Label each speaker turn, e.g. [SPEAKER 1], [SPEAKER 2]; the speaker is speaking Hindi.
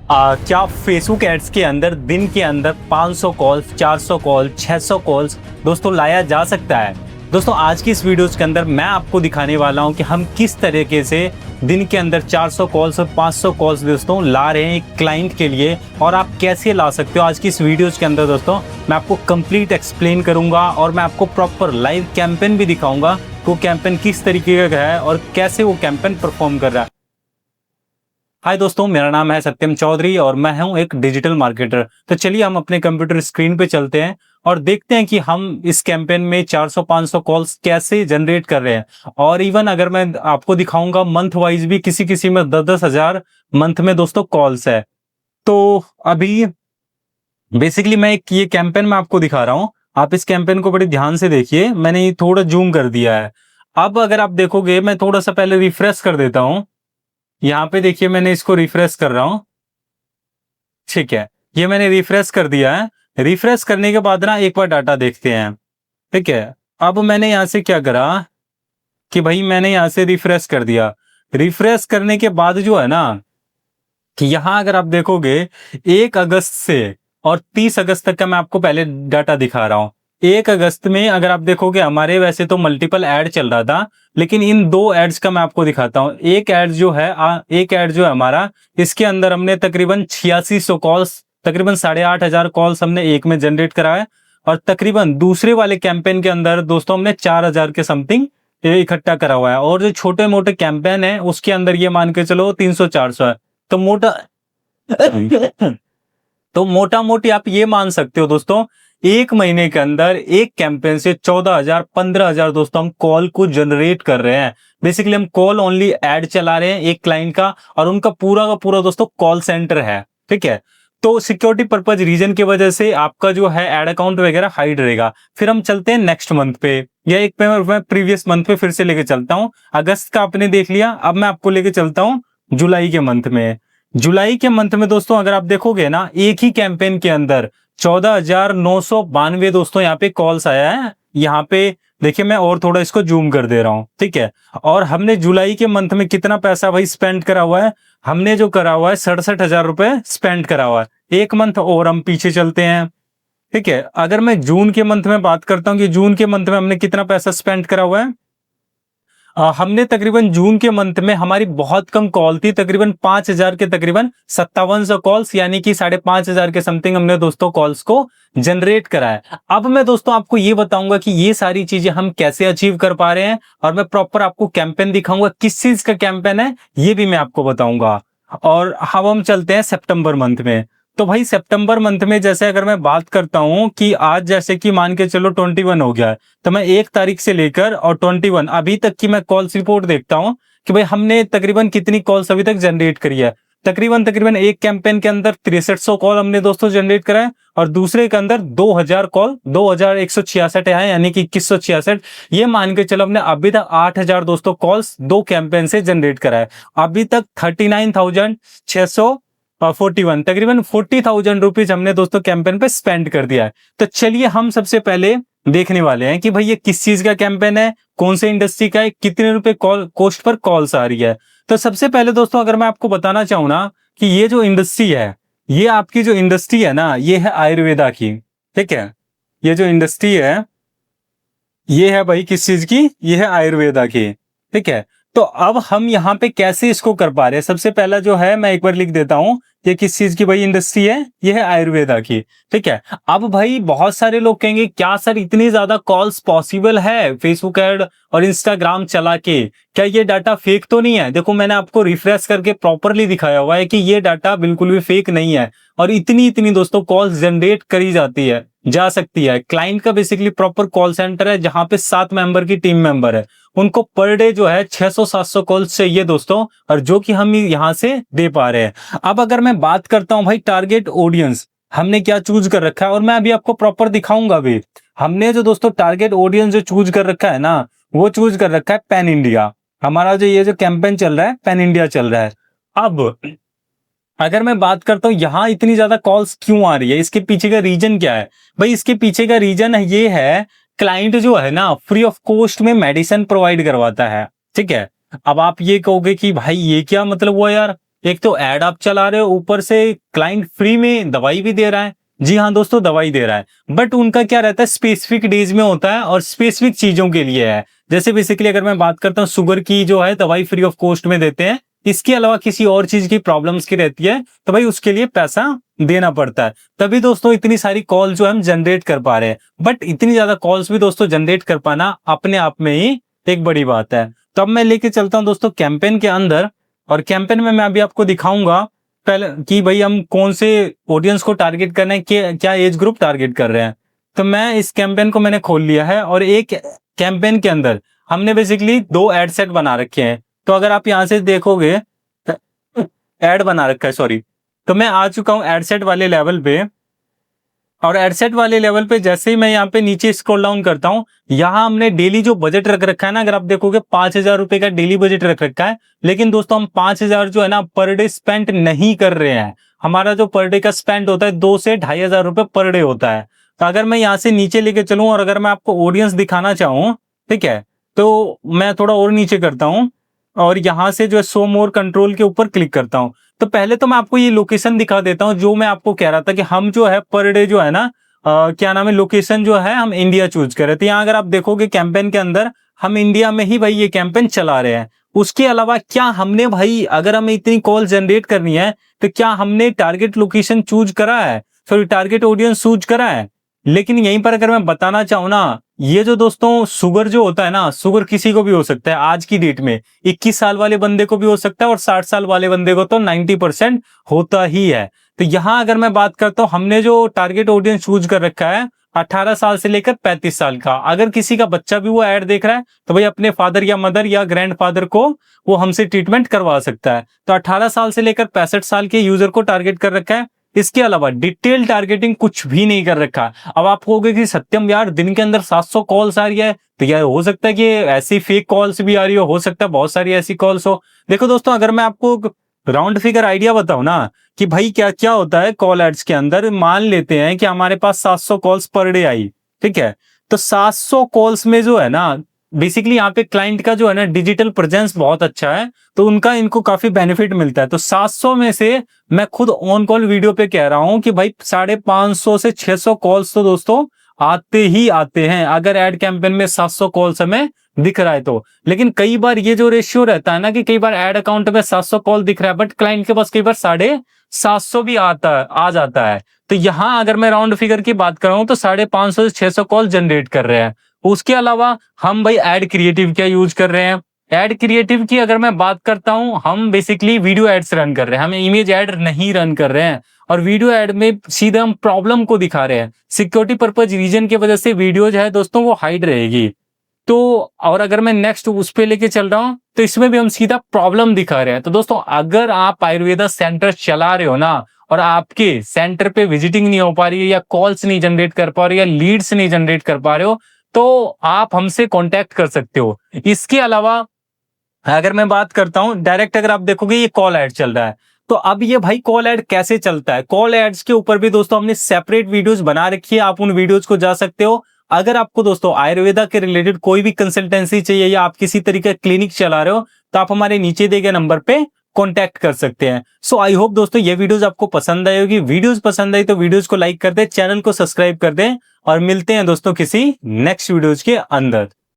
[SPEAKER 1] क्या फेसबुक एड्स के अंदर दिन के अंदर 500 कॉल्स, 400 कॉल, 600 कॉल्स दोस्तों लाया जा सकता है। दोस्तों आज की इस वीडियोस के अंदर मैं आपको दिखाने वाला हूं कि हम किस तरीके से दिन के अंदर 400 कॉल्स और 500 कॉल्स दोस्तों ला रहे हैं एक क्लाइंट के लिए, और आप कैसे ला सकते हो। आज की इस वीडियोस के अंदर दोस्तों मैं आपको कंप्लीट एक्सप्लेन करूंगा और मैं आपको प्रॉपर लाइव कैंपेन भी दिखाऊंगा, वो कैंपेन किस तरीके का है और कैसे वो कैंपेन परफॉर्म कर रहा है। हाय दोस्तों, मेरा नाम है सत्यम चौधरी और मैं हूं एक डिजिटल मार्केटर। तो चलिए हम अपने कंप्यूटर स्क्रीन पे चलते हैं और देखते हैं कि हम इस कैंपेन में 400-500 कॉल्स कैसे जनरेट कर रहे हैं। और इवन अगर मैं आपको दिखाऊंगा मंथ वाइज भी किसी किसी में 10-10 हजार मंथ में दोस्तों कॉल्स है। तो अभी बेसिकली मैं एक ये कैंपेन मैं आपको दिखा रहा हूं। आप इस कैंपेन को बड़े ध्यान से देखिए, मैंने ये थोड़ा जूम कर दिया है। अब अगर आप देखोगे, मैं थोड़ा सा पहले रिफ्रेश कर देता हूं। यहाँ पे देखिए मैंने इसको रिफ्रेश कर रहा हूं। ठीक है, ये मैंने रिफ्रेश कर दिया है। रिफ्रेश करने के बाद ना एक बार डाटा देखते हैं। ठीक है, अब मैंने यहाँ से क्या करा कि भाई मैंने यहाँ से रिफ्रेश कर दिया। रिफ्रेश करने के बाद जो है ना कि यहाँ अगर आप देखोगे 1 अगस्त से और 30 अगस्त तक का मैं आपको पहले डाटा दिखा रहा हूँ। 1 अगस्त में अगर आप देखोगे हमारे वैसे तो मल्टीपल ऐड चल रहा था, लेकिन इन 2 एड्स का मैं आपको दिखाता हूँ। एक ऐड जो है हमारा, इसके अंदर हमने तकरीबन 8600 कॉल्स, तकरीबन 8,500 कॉल्स हमने एक में जनरेट कराया। और तकरीबन दूसरे वाले कैंपेन के अंदर दोस्तों हमने 4000 के समथिंग इकट्ठा करा हुआ है। और जो छोटे मोटे कैंपेन है उसके अंदर ये मान के चलो 300-400 है। तो मोटा मोटी आप ये मान सकते हो दोस्तों, एक महीने के अंदर एक कैंपेन से 14,000 15,000 दोस्तों हम कॉल को जनरेट कर रहे हैं। बेसिकली हम कॉल ओनली ऐड चला रहे हैं एक क्लाइंट का, और उनका पूरा का पूरा दोस्तों कॉल सेंटर है। ठीक है, तो सिक्योरिटी पर्पज रीजन की वजह से आपका जो है एड अकाउंट वगैरह हाइड रहेगा। फिर हम चलते हैं नेक्स्ट मंथ पे, या एक पे मैं प्रीवियस मंथ पे फिर से लेके चलता हूं। अगस्त का आपने देख लिया, अब मैं आपको लेके चलता हूं जुलाई के मंथ में। जुलाई के मंथ में दोस्तों अगर आप देखोगे ना, एक ही कैंपेन के अंदर 14,992 दोस्तों यहाँ पे कॉल्स आया है। यहाँ पे देखिए मैं और थोड़ा इसको जूम कर दे रहा हूँ। ठीक है, और हमने जुलाई के मंथ में कितना पैसा भाई स्पेंड करा हुआ है, हमने जो करा हुआ है 67,000 रुपए स्पेंड करा हुआ है। एक मंथ और हम पीछे चलते हैं। ठीक है, अगर मैं जून के मंथ में बात करता हूँ कि जून के मंथ में हमने कितना पैसा स्पेंड करा हुआ है, हमने तकरीबन जून के मंथ में हमारी बहुत कम कॉल थी, तकरीबन 5,000 के तकरीबन 5700 कॉल्स, यानी कि 5,500 के समथिंग हमने दोस्तों कॉल्स को जनरेट करा है। अब मैं दोस्तों आपको ये बताऊंगा कि ये सारी चीजें हम कैसे अचीव कर पा रहे हैं, और मैं प्रॉपर आपको कैंपेन दिखाऊंगा, किस चीज का कैंपेन है ये भी मैं आपको बताऊंगा। और हम चलते हैं सितंबर मंथ में। तो भाई सितंबर मंथ में जैसे अगर मैं बात करता हूं कि आज जैसे कि मान के चलो 21 हो गया है, तो मैं 1 तारीख से लेकर और 21 अभी तक की मैं कॉल्स रिपोर्ट देखता हूं कि भाई हमने तकरीबन कितनी कॉल्स अभी तक जनरेट करी है। तकरीबन एक कैंपेन के अंदर 6300 कॉल हमने दोस्तों जनरेट करा है, और दूसरे के अंदर 2000 कॉल 2166 है, यानी कि 2166। ये मान के चलो हमने अभी तक 8000 दोस्तों कॉल्स 2 कैंपेन से जनरेट करा है। अभी तक 39,641 तकरीबन 40,000 रुपीज हमने दोस्तों कैंपेन पे स्पेंड कर दिया है। तो चलिए हम सबसे पहले देखने वाले हैं कि भाई ये किस चीज का कैंपेन है, कौन से इंडस्ट्री का है, कितने रुपए कॉल कॉस्ट पर कॉल्स आ रही है। तो सबसे पहले दोस्तों अगर मैं आपको बताना चाहूँ ना कि ये जो इंडस्ट्री है, ये आपकी जो इंडस्ट्री है ना, ये है आयुर्वेदा की। ठीक है, ये जो इंडस्ट्री है ये है भाई किस चीज की, ये है आयुर्वेदा की। ठीक है, तो अब हम यहाँ पे कैसे इसको कर पा रहे हैं, सबसे पहला जो है मैं एक बार लिख देता हूँ, ये किस चीज की भाई इंडस्ट्री है, ये है आयुर्वेदा की। ठीक है, अब भाई बहुत सारे लोग कहेंगे क्या सर इतनी ज्यादा कॉल्स पॉसिबल है फेसबुक ऐड और इंस्टाग्राम चला के, क्या ये डाटा फेक तो नहीं है। देखो मैंने आपको रिफ्रेश करके प्रॉपरली दिखाया हुआ है कि ये डाटा बिल्कुल भी फेक नहीं है, और इतनी दोस्तों कॉल्स जनरेट करी जाती है जा सकती है। क्लाइंट का बेसिकली प्रॉपर कॉल सेंटर है जहां पे 7 मेंबर की टीम मेंबर है, उनको पर डे जो है 600-700 कॉल्स चाहिए दोस्तों, और जो कि हम यहां से दे पा रहे हैं। अब अगर मैं बात करता हूं भाई टारगेट ऑडियंस हमने क्या चूज कर रखा है, और मैं अभी आपको प्रॉपर दिखाऊंगा भी। हमने जो दोस्तों टारगेट ऑडियंस जो चूज कर रखा है ना, वो चूज कर रखा है पैन इंडिया। हमारा जो ये जो कैंपेन चल रहा है पैन इंडिया चल रहा है। अब अगर मैं बात करता हूं यहां इतनी ज्यादा कॉल्स क्यों आ रही है, इसके पीछे का रीजन क्या है भाई, इसके पीछे का रीजन ये है क्लाइंट जो है ना फ्री ऑफ कॉस्ट में मेडिसिन प्रोवाइड करवाता है। ठीक है, अब आप ये कहोगे कि भाई ये क्या मतलब हुआ यार, एक तो ऐड आप चला रहे हो, ऊपर से क्लाइंट फ्री में दवाई भी दे रहा है। जी हाँ दोस्तों, दवाई दे रहा है, बट उनका क्या रहता है, स्पेसिफिक डेज में होता है और स्पेसिफिक चीजों के लिए है। जैसे बेसिकली अगर मैं बात करता हूँ, शुगर की जो है दवाई फ्री ऑफ कॉस्ट में देते हैं, इसके अलावा किसी और चीज की प्रॉब्लम्स की रहती है तो भाई उसके लिए पैसा देना पड़ता है। तभी दोस्तों इतनी सारी कॉल जो हम जनरेट कर पा रहे हैं, बट इतनी ज्यादा कॉल्स भी दोस्तों जनरेट कर पाना अपने आप में ही एक बड़ी बात है। तो अब मैं लेके चलता हूं दोस्तों कैंपेन के अंदर, और कैंपेन में मैं अभी आपको दिखाऊंगा पहले कि भाई हम कौन से ऑडियंस को टारगेट करना है, क्या एज ग्रुप टारगेट कर रहे हैं। तो मैं इस कैंपेन को मैंने खोल लिया है, और एक कैंपेन के अंदर हमने बेसिकली 2 एड सेट बना रखे हैं। तो अगर आप यहां से देखोगे, एड बना रखा है, सॉरी। तो मैं आ चुका हूं एड सेट वाले लेवल पे, और एडसेट वाले लेवल पे जैसे ही मैं यहाँ पे नीचे स्क्रॉल डाउन करता हूँ, यहाँ हमने डेली जो बजट रख रखा है ना, अगर आप देखोगे 5,000 रुपए का डेली बजट रख रखा है। लेकिन दोस्तों हम 5,000 जो है ना पर डे स्पेंड नहीं कर रहे हैं। हमारा जो पर डे का स्पेंड होता है 2 से 2,500 रुपए पर डे होता है। तो अगर मैं यहाँ से नीचे लेके चलूँ और अगर मैं आपको ऑडियंस दिखाना चाहूँ, ठीक है, तो मैं थोड़ा और नीचे करता हूँ और यहाँ से जो है शो मोर कंट्रोल के ऊपर क्लिक करता हूँ। तो पहले तो मैं आपको ये लोकेशन दिखा देता हूँ, जो मैं आपको कह रहा था कि हम जो है पर डे जो है ना, क्या नाम है, लोकेशन जो है हम इंडिया चूज कर रहे थे। यहाँ अगर आप देखोगे कैंपेन के अंदर हम इंडिया में ही भाई ये कैंपेन चला रहे हैं। उसके अलावा क्या हमने भाई, अगर हमें इतनी कॉल जनरेट करनी है तो क्या हमने टारगेट लोकेशन चूज करा है, सॉरी टारगेट ऑडियंस चूज करा है। लेकिन यहीं पर अगर मैं बताना चाहूँ ना, ये जो दोस्तों शुगर जो होता है ना, शुगर किसी को भी हो सकता है आज की डेट में। 21 साल वाले बंदे को भी हो सकता है और 60 साल वाले बंदे को तो 90% होता ही है। तो यहाँ अगर मैं बात करता हूँ, हमने जो टारगेट ऑडियंस चूज कर रखा है 18 साल से लेकर 35 साल का। अगर किसी का बच्चा भी वो ऐड देख रहा है तो भाई अपने फादर या मदर या ग्रैंडफादर को वो हमसे ट्रीटमेंट करवा सकता है। तो 18 साल से लेकर 65 साल के यूजर को टारगेट कर रखा है। इसके अलावा डिटेल टारगेटिंग कुछ भी नहीं कर रखा। अब आप कहोगे कि सत्यम यार दिन के अंदर 700 कॉल्स आ रही है, तो यार हो सकता है कि ऐसी फेक कॉल्स भी आ रही हो सकता है बहुत सारी ऐसी कॉल्स हो। देखो दोस्तों, अगर मैं आपको राउंड फिगर आइडिया बताऊं ना कि भाई क्या क्या होता है कॉल एड्स के अंदर, मान लेते हैं कि हमारे पास 700 कॉल्स पर डे आई, ठीक है। तो 700 कॉल्स में जो है ना, बेसिकली यहाँ पे क्लाइंट का जो है ना डिजिटल प्रेजेंस बहुत अच्छा है, तो उनका इनको काफी बेनिफिट मिलता है। तो 700 में से मैं खुद ऑन कॉल वीडियो पे कह रहा हूं कि भाई 550 से 600 कॉल्स तो दोस्तों आते ही आते हैं, अगर एड कैंपेन में 700 कॉल्स हमें दिख रहा है तो। लेकिन कई बार ये जो रेशियो रहता है ना कि कई बार एड अकाउंट में 700 कॉल दिख रहा है बट क्लाइंट के पास कई बार 750 भी आ जाता है। तो यहाँ अगर मैं राउंड फिगर की बात कर रहा हूँ तो 550 से 600 कॉल जनरेट कर रहे हैं। उसके अलावा हम भाई एड क्रिएटिव क्या यूज कर रहे हैं, एड क्रिएटिव की अगर मैं बात करता हूं, हम बेसिकली वीडियो एड्स रन कर रहे हैं, हम इमेज एड नहीं रन कर रहे हैं। और वीडियो एड में सीधे हम प्रॉब्लम को दिखा रहे हैं। सिक्योरिटी पर्पज रीजन की वजह से वीडियो जो है दोस्तों वो हाइड रहेगी। तो और अगर मैं नेक्स्ट उस पे लेके चल रहा हूं तो इसमें भी हम सीधा प्रॉब्लम दिखा रहे हैं। तो दोस्तों अगर आप आयुर्वेदा सेंटर चला रहे हो ना और आपके सेंटर पे विजिटिंग नहीं हो पा रही है या कॉल्स नहीं जनरेट कर पा रहे हो या लीड्स नहीं जनरेट कर पा रहे हो, तो आप हमसे कांटेक्ट कर सकते हो। इसके अलावा अगर मैं बात करता हूं डायरेक्ट, अगर आप देखोगे ये कॉल ऐड चल रहा है, तो अब ये भाई कॉल ऐड कैसे चलता है, कॉल एड्स के ऊपर भी दोस्तों हमने सेपरेट वीडियोस बना रखी है, आप उन वीडियोस को जा सकते हो। अगर आपको दोस्तों आयुर्वेदा के रिलेटेड कोई भी कंसल्टेंसी चाहिए या आप किसी तरीके का क्लिनिक चला रहे हो तो आप हमारे नीचे दिए गए नंबर पे कॉन्टैक्ट कर सकते हैं। सो आई होप दोस्तों ये वीडियोस आपको पसंद आई होगी। वीडियोस पसंद आई तो वीडियोस को लाइक कर दे, चैनल को सब्सक्राइब कर दें और मिलते हैं दोस्तों किसी नेक्स्ट वीडियोस के अंदर।